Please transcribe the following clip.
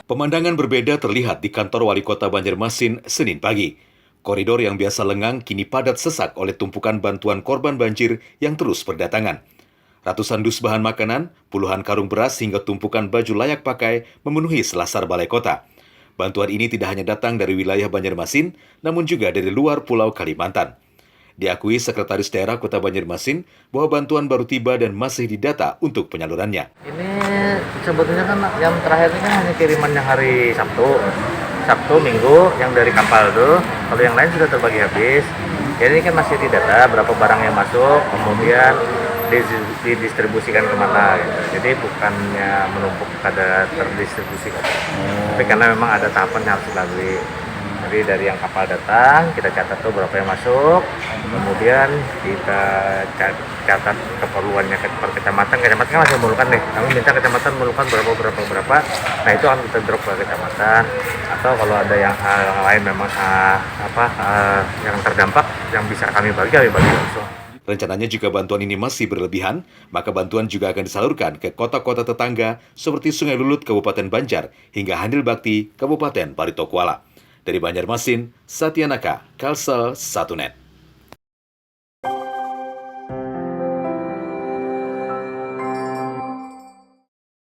Pemandangan berbeda terlihat di kantor Wali Kota Banjarmasin Senin pagi. Koridor yang biasa lengang kini padat sesak oleh tumpukan bantuan korban banjir yang terus berdatangan. Ratusan dus bahan makanan, puluhan karung beras hingga tumpukan baju layak pakai memenuhi selasar balai kota. Bantuan ini tidak hanya datang dari wilayah Banjarmasin, namun juga dari luar Pulau Kalimantan. Diakui Sekretaris Daerah Kota Banjarmasin bahwa bantuan baru tiba dan masih didata untuk penyalurannya. Ini sebetulnya kan yang terakhir ini kan hanya kiriman yang hari Sabtu, Minggu yang dari kapal tuh. Kalau yang lain sudah terbagi habis. Jadi ini kan masih didata berapa barang yang masuk, kemudian didistribusikan kemana gitu. Jadi bukannya menumpuk pada terdistribusi, tapi karena memang ada tahapan yang harus dilalui. Jadi dari yang kapal datang, kita catat tuh berapa yang masuk, kemudian kita catat keperluannya per kecamatan. Kecamatan kan masih memerlukan nih, kami minta kecamatan memerlukan berapa. Nah itu akan kita drop ke kecamatan. Atau kalau ada yang hal lain memang yang terdampak yang bisa kami bagi langsung. Rencananya jika bantuan ini masih berlebihan, maka bantuan juga akan disalurkan ke kota-kota tetangga seperti Sungai Lulut, Kabupaten Banjar, hingga Handil Bakti, Kabupaten Baritokuala. Dari Banjarmasin, Satya Naka, Kalsel 1net.